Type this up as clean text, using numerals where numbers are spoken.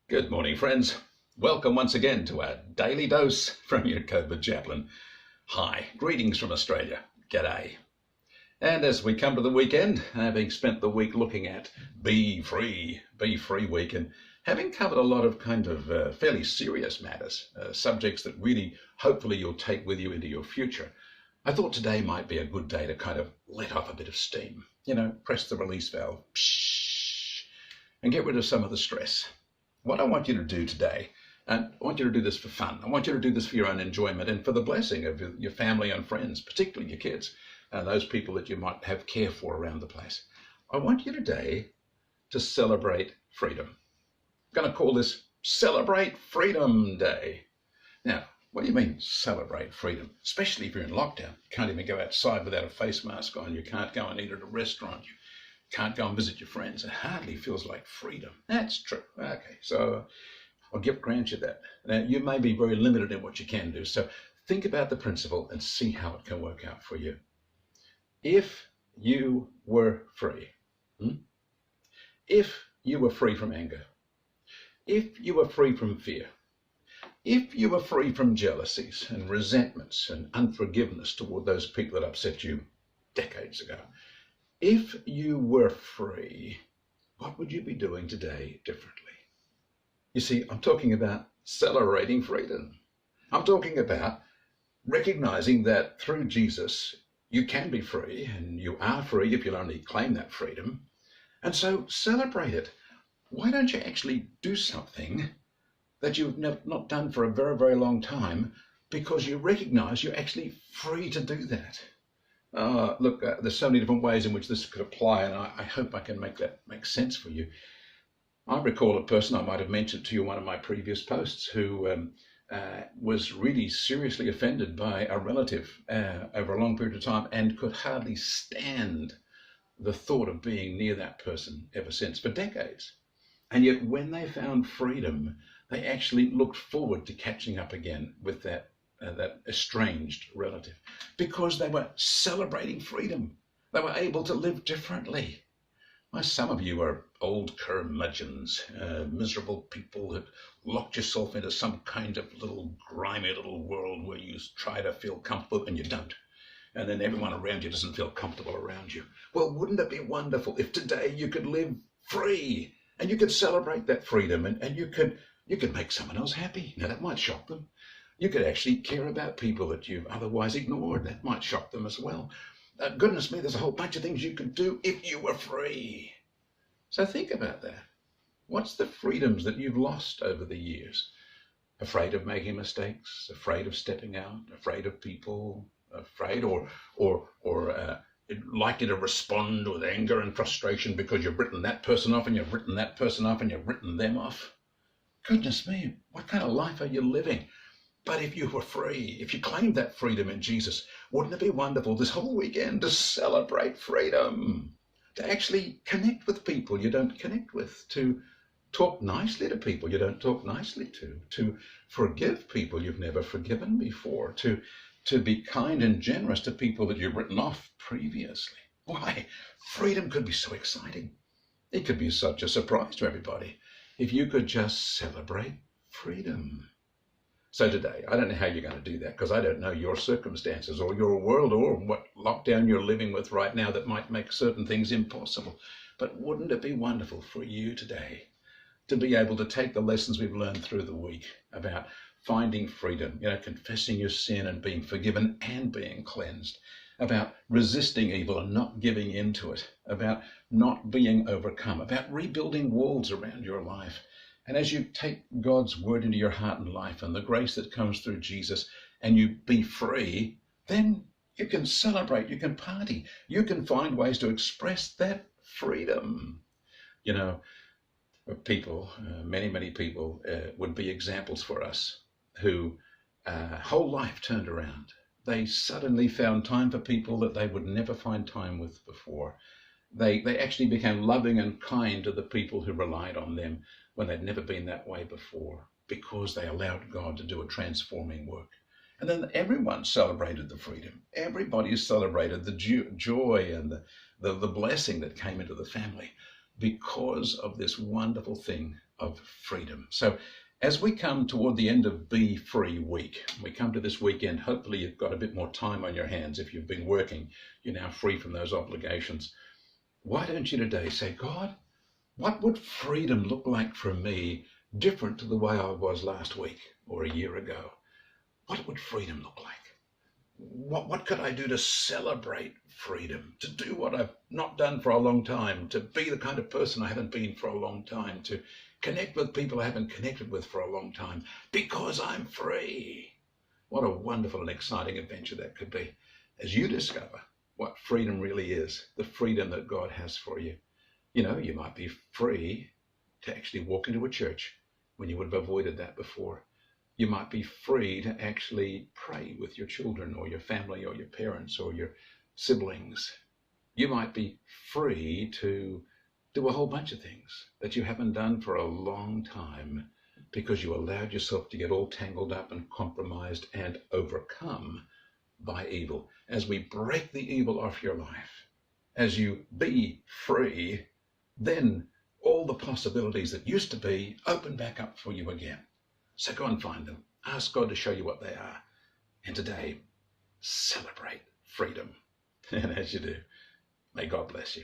Good morning, friends. Welcome once again to our daily dose from your COVID chaplain. Hi, greetings from Australia. G'day. And as we come to the weekend, having spent the week looking at Be Free Week, and having covered a lot of fairly serious matters, subjects that really hopefully you'll take with you into your future, I thought today might be a good day to kind of let off a bit of steam. Press the release valve, and get rid of some of the stress. What I want you to do today, and I want you to do this for fun. I want you to do this for your own enjoyment and for the blessing of your family and friends, particularly your kids, and those people that you might have care for around the place. I want you today to celebrate freedom. I'm going to call this Celebrate Freedom Day. Now, what do you mean celebrate freedom? Especially if you're in lockdown. You can't even go outside without a face mask on. You can't go and eat at a restaurant. You can't go and visit your friends. It hardly feels like freedom. That's true. Okay, so I'll grant you that. Now, you may be very limited in what you can do, so think about the principle and see how it can work out for you. If you were free, if you were free from anger, if you were free from fear, if you were free from jealousies and resentments and unforgiveness toward those people that upset you decades ago, if you were free, what would you be doing today differently? You see, I'm talking about celebrating freedom. I'm talking about recognizing that through Jesus, you can be free, and you are free if you'll only claim that freedom. And so celebrate it. Why don't you actually do something that you've not done for a very, very long time, because you recognize you're actually free to do that? Look, there's so many different ways in which this could apply, and I hope I can make that make sense for you. I recall a person I might have mentioned to you in one of my previous posts who was really seriously offended by a relative over a long period of time and could hardly stand the thought of being near that person ever since, for decades. And yet when they found freedom, they actually looked forward to catching up again with that estranged relative, because they were celebrating freedom. They were able to live differently. Why, some of you are old curmudgeons, miserable people that locked yourself into some kind of little grimy little world where you try to feel comfortable and you don't. And then everyone around you doesn't feel comfortable around you. Well, wouldn't it be wonderful if today you could live free and you could celebrate that freedom, and you could make someone else happy? Now, that might shock them. You could actually care about people that you've otherwise ignored. That might shock them as well. Goodness me, there's a whole bunch of things you could do if you were free. So think about that. What's the freedoms that you've lost over the years? Afraid of making mistakes, afraid of stepping out, afraid of people, afraid or likely to respond with anger and frustration because you've written that person off and you've written that person off and you've written them off. Goodness me, what kind of life are you living? But if you were free, if you claimed that freedom in Jesus, wouldn't it be wonderful this whole weekend to celebrate freedom? To actually connect with people you don't connect with, to talk nicely to people you don't talk nicely to forgive people you've never forgiven before, to be kind and generous to people that you've written off previously. Why, freedom could be so exciting. It could be such a surprise to everybody if you could just celebrate freedom. So today, I don't know how you're going to do that, because I don't know your circumstances or your world or what lockdown you're living with right now that might make certain things impossible. But wouldn't it be wonderful for you today to be able to take the lessons we've learned through the week about finding freedom, confessing your sin and being forgiven and being cleansed, about resisting evil and not giving in to it, about not being overcome, about rebuilding walls around your life. And as you take God's word into your heart and life and the grace that comes through Jesus, and you be free, then you can celebrate, you can party, you can find ways to express that freedom. People, many people would be examples for us who whole life turned around. They suddenly found time for people that they would never find time with before. They actually became loving and kind to the people who relied on them when they'd never been that way before, because they allowed God to do a transforming work. And then everyone celebrated the freedom. Everybody celebrated the joy and the blessing that came into the family. because of this wonderful thing of freedom. So as we come toward the end of Be Free Week, we come to this weekend, hopefully you've got a bit more time on your hands. If you've been working, you're now free from those obligations. Why don't you today say, God, what would freedom look like for me different to the way I was last week or a year ago? What would freedom look like? What could I do to celebrate freedom, to do what I've not done for a long time, to be the kind of person I haven't been for a long time, to connect with people I haven't connected with for a long time, because I'm free? What a wonderful and exciting adventure that could be as you discover what freedom really is, the freedom that God has for you. You know, you might be free to actually walk into a church when you would have avoided that before. You might be free to actually pray with your children or your family or your parents or your siblings. You might be free to do a whole bunch of things that you haven't done for a long time because you allowed yourself to get all tangled up and compromised and overcome by evil. As we break the evil off your life, as you be free, then all the possibilities that used to be open back up for you again. So go and find them. Ask God to show you what they are. And today, celebrate freedom. And as you do, may God bless you.